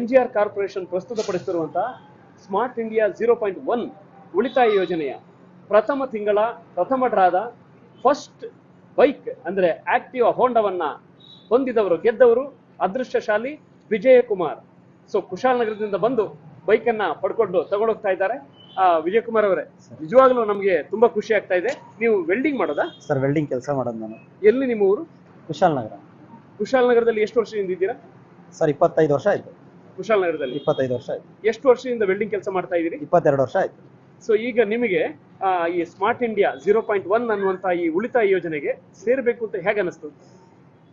MGR corporation ಪ್ರಸ್ತುತಪಡಿಸಿರುವಂತಹ smart India 0.1 ಉಳಿತಾಯ ಯೋಜನೆಯ ಪ್ರಥಮ ತಿಂಗಳ ಪ್ರಥಮ ಡ್ರಾದ ಫಸ್ಟ್ ಬೈಕ್ ಅಂದ್ರೆ ಆಕ್ಟಿವಾ ಹೋಂಡವನ್ನ ಹೊಂದಿದವರು ಗೆದ್ದವರು ಅದೃಷ್ಟಶಾಲಿ ವಿಜಯಕುಮಾರ್. ಸೊ ಕುಶಾಲನಗರದಿಂದ ಬಂದು ಬೈಕ್ ಅನ್ನ ಪಡ್ಕೊಂಡು ತಗೊಂಡೋಗ್ತಾ ಇದ್ದಾರೆ. ವಿಜಯ್ ಕುಮಾರ್ ಅವರೇ, ನಿಜವಾಗ್ಲೂ ನಮ್ಗೆ ತುಂಬಾ ಖುಷಿ ಆಗ್ತಾ ಇದೆ. ನೀವು ವೆಲ್ಡಿಂಗ್ ಮಾಡೋದಾ? ಸರ್, ವೆಲ್ಡಿಂಗ್ ಕೆಲಸ ಮಾಡೋದು ನಾನು. ಎಲ್ಲಿ ನಿಮ್ಮ ಊರು? ಕುಶಾಲನಗರ. ಕುಶಾಲನಗರದಲ್ಲಿ ಎಷ್ಟು ವರ್ಷದಿಂದ ಇದ್ದೀರಾ? ಸರ್, 25 ವರ್ಷ ಆಯ್ತು. ಕುಶಾಲನಗರದಲ್ಲಿ 25 ವರ್ಷ ಆಯ್ತು. ಎಷ್ಟು ವರ್ಷದಿಂದ ವೆಲ್ಡಿಂಗ್ ಕೆಲಸ ಮಾಡ್ತಾ ಇದ್ದೀರಿ? 22 ವರ್ಷ ಆಯ್ತು. ಸೊ ಈಗ ನಿಮಗೆ ಈ ಸ್ಮಾರ್ಟ್ ಇಂಡಿಯಾ 0.1 ಅನ್ನುವಂತ ಈ ಉಳಿತಾಯ ಯೋಜನೆಗೆ ಸೇರ್ಬೇಕು ಅಂತ ಹೇಗೆ ಅನಿಸ್ತು?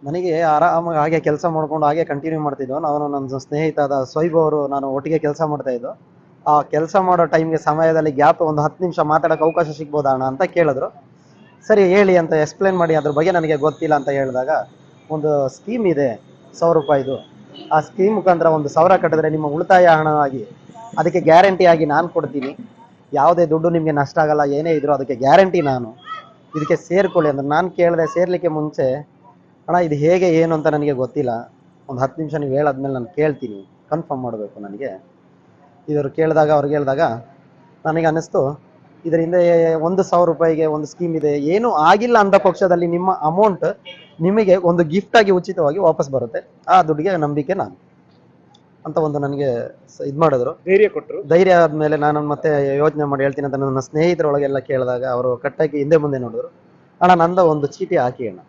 ನನಗೆ ಆರಾಮಾಗಿ ಹಾಗೆ ಕೆಲಸ ಮಾಡ್ಕೊಂಡು ಹಾಗೆ ಕಂಟಿನ್ಯೂ ಮಾಡ್ತಿದ್ದೋ. ನಾನು ನನ್ನ ಸ್ನೇಹಿತ ಸ್ವೈಬ್ ಅವರು ನಾನು ಒಟ್ಟಿಗೆ ಕೆಲಸ ಮಾಡ್ತಾ ಇದ್ದೋ. ಆ ಕೆಲಸ ಮಾಡೋ ಟೈಮ್ಗೆ ಸಮಯದಲ್ಲಿ ಗ್ಯಾಪ್ ಒಂದು 10 ನಿಮಿಷ ಮಾತಾಡೋಕೆ ಅವಕಾಶ ಸಿಗ್ಬೋದಾ ಅಣ್ಣ ಅಂತ ಕೇಳಿದ್ರು. ಸರಿ ಹೇಳಿ ಅಂತ ಎಕ್ಸ್ಪ್ಲೇನ್ ಮಾಡಿ ಅದ್ರ ಬಗ್ಗೆ ನನಗೆ ಗೊತ್ತಿಲ್ಲ ಅಂತ ಹೇಳಿದಾಗ, ಒಂದು ಸ್ಕೀಮ್ ಇದೆ 1000 ರೂಪಾಯಿದು. ಆ ಸ್ಕೀಮ್ ಮುಖಾಂತರ 1000 ಕಟ್ಟಿದ್ರೆ ನಿಮ್ಮ ಉಳಿತಾಯ ಹಣವಾಗಿ ಅದಕ್ಕೆ ಗ್ಯಾರಂಟಿ ಆಗಿ ನಾನು ಕೊಡ್ತೀನಿ. ಯಾವುದೇ ದುಡ್ಡು ನಿಮಗೆ ನಷ್ಟ ಆಗಲ್ಲ, ಏನೇ ಇದ್ರು ಅದಕ್ಕೆ ಗ್ಯಾರಂಟಿ ನಾನು. ಇದಕ್ಕೆ ಸೇರ್ಕೊಳ್ಳಿ ಅಂದ್ರೆ ನಾನು ಕೇಳಿದೆ. ಸೇರ್ಲಿಕ್ಕೆ ಮುಂಚೆ ಅಣ್ಣ ಇದು ಹೇಗೆ ಏನು ಅಂತ ನನಗೆ ಗೊತ್ತಿಲ್ಲ, ಒಂದು 10 ನಿಮಿಷ ನೀವು ಹೇಳಾದ್ಮೇಲೆ ನಾನು ಕೇಳ್ತೀನಿ, ಕನ್ಫರ್ಮ್ ಮಾಡಬೇಕು ನನಗೆ. ಇವರು ಕೇಳಿದಾಗ ಅವ್ರಿಗೆ ಹೇಳಿದಾಗ ನನಗೆ ಅನ್ನಿಸ್ತು, ಇದರಿಂದ 1000 ರೂಪಾಯಿಗೆ ಒಂದು ಸ್ಕೀಮ್ ಇದೆ, ಏನೂ ಆಗಿಲ್ಲ ಅಂದ ಪಕ್ಷದಲ್ಲಿ ನಿಮ್ಮ ಅಮೌಂಟ್ ನಿಮಗೆ ಒಂದು ಗಿಫ್ಟ್ ಆಗಿ ಉಚಿತವಾಗಿ ವಾಪಸ್ ಬರುತ್ತೆ. ಆ ದುಡ್ಡಿಗೆ ನಂಬಿಕೆ ನಾನು ಅಂತ ಒಂದು ನನಗೆ ಇದು ಮಾಡಿದ್ರು, ಧೈರ್ಯ ಕೊಟ್ಟರು. ಧೈರ್ಯ ಆದ್ಮೇಲೆ ನಾನು ಮತ್ತೆ ಯೋಚನೆ ಮಾಡಿ ಹೇಳ್ತೀನಿ ಅಂತ ನನ್ನ ಸ್ನೇಹಿತರೊಳಗೆಲ್ಲ ಕೇಳಿದಾಗ ಅವರು ಕಟ್ಟಾಗಿ ಹಿಂದೆ ಮುಂದೆ ನೋಡಿದ್ರು. ಅಣ್ಣ, ನಂದ ಒಂದು ಚೀಟಿ ಹಾಕಿ ಅಣ್ಣ,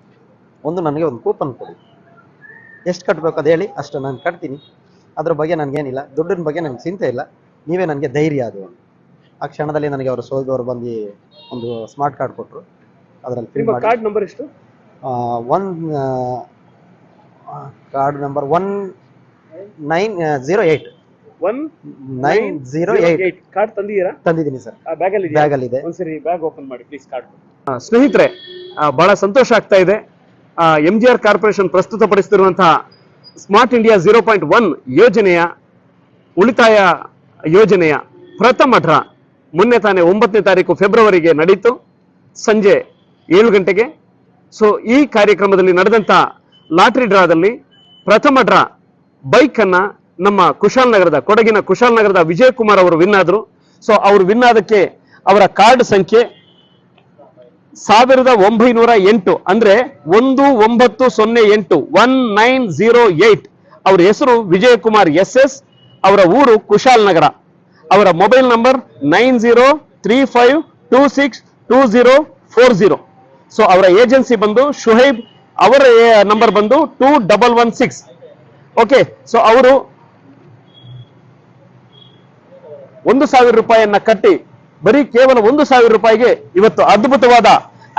ನನಗೆ ಒಂದು ಕೂಪನ್ ಕೊಡಿ, ಎಷ್ಟು ಕಟ್ಟಬೇಕು ಅದು ಹೇಳಿ, ಅಷ್ಟು ನಾನು ಕಟ್ತೀನಿ. ಅದ್ರ ಬಗ್ಗೆ ನನಗೇನಿಲ್ಲ, ದುಡ್ಡಿನ ಬಗ್ಗೆ ನನಗೆ ಚಿಂತೆ ಇಲ್ಲ, ನೀವೇ ನನಗೆ ಧೈರ್ಯ ಅದು. ಆ ಕ್ಷಣದಲ್ಲಿ ನನಗೆ ಅವರು ಸೋದವರು ಬಂದು ಒಂದು ಸ್ಮಾರ್ಟ್ ಕಾರ್ಡ್ ಕೊಟ್ಟರು. ಅದರಲ್ಲಿ ಫಿಲ್ ಮಾಡಿ. ಕಾರ್ಡ್ ನಂಬರ್ ಎಷ್ಟು? Card number 1908. 1908 ಕಾರ್ಡ್ ತಂದಿದ್ದೀರಾ? ತಂದಿದ್ದೀನಿ ಸರ್, ಬ್ಯಾಗ್ ಅಲ್ಲಿ ಇದೆ. ಒಂದ್ಸರಿ ಬ್ಯಾಗ್ ಓಪನ್ ಮಾಡಿ ಪ್ಲೀಸ್ ಕಾರ್ಡ್. ಸ್ನೇಹಿತರೆ, ಬಹಳ ಸಂತೋಷ ಆಗ್ತಾ ಇದೆ. ಎಂಜಿಆರ್ ಕಾರ್ಪೊರೇಷನ್ ಪ್ರಸ್ತುತಪಡಿಸುತ್ತಿರುವಂತಹ ಸ್ಮಾರ್ಟ್ ಇಂಡಿಯಾ 0.1 ಯೋಜನೆಯ ಉಳಿತಾಯ ಯೋಜನೆಯ ಪ್ರಥಮ ಡ್ರಾ ಮೊನ್ನೆ ತಾನೇ 9ನೇ ತಾರೀಕು ಫೆಬ್ರವರಿಗೆ ನಡೀತು, ಸಂಜೆ 7 ಗಂಟೆಗೆ. ಸೊ ಈ ಕಾರ್ಯಕ್ರಮದಲ್ಲಿ ನಡೆದಂತ ಲಾಟರಿ ಡ್ರಾದಲ್ಲಿ ಪ್ರಥಮ ಡ್ರಾ ಬೈಕ್ ಅನ್ನ ನಮ್ಮ ಕೊಡಗಿನ ಕುಶಾಲನಗರದ ವಿಜಯ್ ಕುಮಾರ್ ಅವರು ವಿನ್ ಆದ್ರು. ಸೊ ಅವರು ವಿನ್ ಆದಕ್ಕೆ ಅವರ ಕಾರ್ಡ್ ಸಂಖ್ಯೆ 1908 ಅಂದ್ರೆ 1908 1908. ಅವರ ಹೆಸರು ವಿಜಯ್ ಕುಮಾರ್ SS, ಅವರ ಊರು ಕುಶಾಲನಗರ. ಅವರ ಮೊಬೈಲ್ ನಂಬರ್ 9035262040. ಸೊ ಅವರ ಏಜೆನ್ಸಿ ಬಂದು ಶುಹೈಬ್, ಅವರ ನಂಬರ್ ಬಂದು 2116. ಓಕೆ, ಸೊ ಅವರು 1000 ರೂಪಾಯಿಯನ್ನ ಕಟ್ಟಿ ಬರೀ ಕೇವಲ 1000 ರೂಪಾಯಿಗೆ ಇವತ್ತು ಅದ್ಭುತವಾದ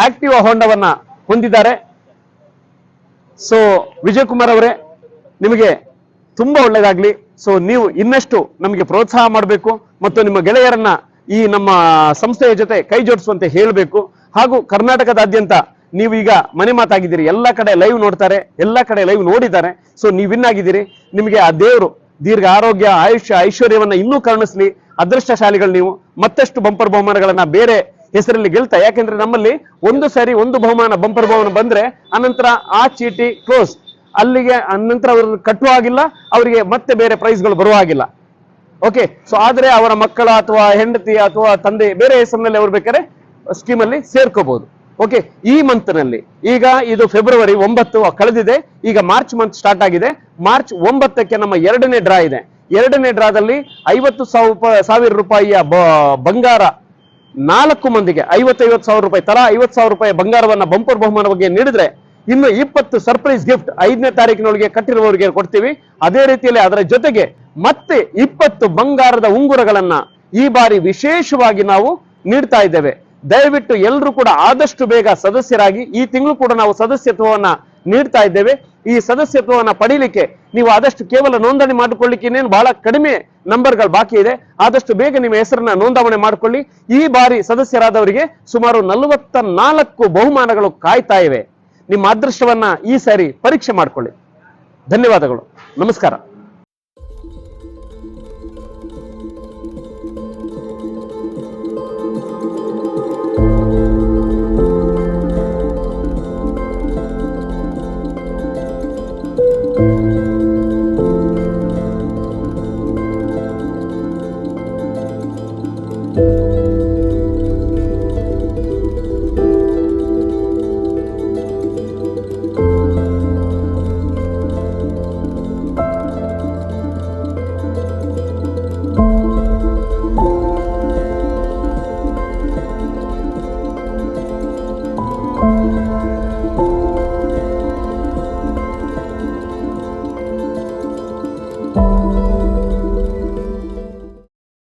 ಆಕ್ಟಿವಾ ಹೋಂಡವನ್ನ ಹೊಂದಿದ್ದಾರೆ. ಸೊ ವಿಜಯ್ ಕುಮಾರ್ ಅವರೇ, ನಿಮಗೆ ತುಂಬಾ ಒಳ್ಳೇದಾಗ್ಲಿ. ಸೊ ನೀವು ಇನ್ನಷ್ಟು ನಮಗೆ ಪ್ರೋತ್ಸಾಹ ಮಾಡಬೇಕು ಮತ್ತು ನಿಮ್ಮ ಗೆಳೆಯರನ್ನ ಈ ನಮ್ಮ ಸಂಸ್ಥೆಯ ಜೊತೆ ಕೈ ಜೋಡಿಸುವಂತೆ ಹೇಳಬೇಕು. ಹಾಗೂ ಕರ್ನಾಟಕದಾದ್ಯಂತ ನೀವು ಈಗ ಮನೆ ಮಾತಾಗಿದ್ದೀರಿ, ಎಲ್ಲ ಕಡೆ ಲೈವ್ ನೋಡ್ತಾರೆ, ಎಲ್ಲ ಕಡೆ ಲೈವ್ ನೋಡಿದ್ದಾರೆ. ಸೊ ನೀವು ವಿನ್ ಆಗಿದ್ದೀರಿ. ನಿಮಗೆ ಆ ದೇವರು ದೀರ್ಘ ಆರೋಗ್ಯ, ಆಯುಷ್ಯ, ಐಶ್ವರ್ಯವನ್ನ ಇನ್ನೂ ಕರುಣಿಸ್ಲಿ. ಅದೃಷ್ಟಶಾಲಿಗಳು ನೀವು. ಮತ್ತಷ್ಟು ಬಂಪರ್ ಬಹುಮಾನಗಳನ್ನ ಬೇರೆ ಹೆಸರಲ್ಲಿ ಗೆಲ್ತಾ, ಯಾಕೆಂದ್ರೆ ನಮ್ಮಲ್ಲಿ ಒಂದು ಸಾರಿ ಒಂದು ಬಹುಮಾನ ಬಂಪರ್ ಬಹುಮಾನ ಬಂದ್ರೆ ಅನಂತರ ಆ ಚೀಟಿ ಕ್ಲೋಸ್, ಅಲ್ಲಿಗೆ ಅನಂತರ ಅವರು ಕಟ್ಟುವ ಆಗಿಲ್ಲ, ಅವರಿಗೆ ಮತ್ತೆ ಬೇರೆ ಪ್ರೈಸ್ಗಳು ಬರುವ ಆಗಿಲ್ಲ. ಓಕೆ, ಸೊ ಆದ್ರೆ ಅವರ ಮಕ್ಕಳ ಅಥವಾ ಹೆಂಡತಿ ಅಥವಾ ತಂದೆ ಬೇರೆ ಹೆಸರಿನಲ್ಲಿ ಅವ್ರು ಬೇಕಾದ್ರೆ ಸ್ಕೀಮ್ ಅಲ್ಲಿ ಸೇರ್ಕೋಬಹುದು. ಓಕೆ, ಈ ಮಂತ್ ನಲ್ಲಿ ಈಗ ಇದು ಫೆಬ್ರವರಿ 9 ಕಳೆದಿದೆ, ಈಗ ಮಾರ್ಚ್ ಮಂತ್ ಸ್ಟಾರ್ಟ್ ಆಗಿದೆ. ಮಾರ್ಚ್ 9ಕ್ಕೆ ನಮ್ಮ 2ನೇ ಡ್ರಾ ಇದೆ. 2ನೇ ಡ್ರಾದಲ್ಲಿ 50,000 ರೂಪಾಯಿಯ ಬಂಗಾರ 4 ಮಂದಿಗೆ 50,000 ರೂಪಾಯಿ ತಲಾ 50,000 ರೂಪಾಯಿ ಬಂಗಾರವನ್ನ ಬಂಪರ್ ಬಹುಮಾನ ಬಗ್ಗೆ ನೀಡಿದ್ರೆ ಇನ್ನು 20 ಸರ್ಪ್ರೈಸ್ ಗಿಫ್ಟ್ 5ನೇ ತಾರೀಕಿನೊಳಗೆ ಕಟ್ಟಿರುವವರಿಗೆ ಕೊಡ್ತೀವಿ. ಅದೇ ರೀತಿಯಲ್ಲಿ ಅದರ ಜೊತೆಗೆ ಮತ್ತೆ 20 ಬಂಗಾರದ ಉಂಗುರಗಳನ್ನ ಈ ಬಾರಿ ವಿಶೇಷವಾಗಿ ನಾವು ನೀಡ್ತಾ ಇದ್ದೇವೆ. ದಯವಿಟ್ಟು ಎಲ್ಲರೂ ಕೂಡ ಆದಷ್ಟು ಬೇಗ ಸದಸ್ಯರಾಗಿ, ಈ ತಿಂಗಳು ಕೂಡ ನಾವು ಸದಸ್ಯತ್ವವನ್ನ ನೀಡ್ತಾ ಇದ್ದೇವೆ. ಈ ಸದಸ್ಯತ್ವವನ್ನ ಪಡೀಲಿಕ್ಕೆ ನೀವು ಆದಷ್ಟು ಕೇವಲ ನೋಂದಣಿ ಮಾಡಿಕೊಳ್ಳಿಕ್ಕೆ ಇನ್ನೇನು ಬಹಳ ಕಡಿಮೆ ನಂಬರ್ಗಳು ಬಾಕಿ ಇದೆ. ಆದಷ್ಟು ಬೇಗ ನಿಮ್ಮ ಹೆಸರನ್ನ ನೋಂದಣಿ ಮಾಡಿಕೊಳ್ಳಿ. ಈ ಬಾರಿ ಸದಸ್ಯರಾದವರಿಗೆ ಸುಮಾರು 44 ಬಹುಮಾನಗಳು ಕಾಯ್ತಾ ಇವೆ. ನಿಮ್ಮ ಅದೃಷ್ಟವನ್ನ ಈ ಸಾರಿ ಪರೀಕ್ಷೆ ಮಾಡಿಕೊಳ್ಳಿ. ಧನ್ಯವಾದಗಳು, ನಮಸ್ಕಾರ.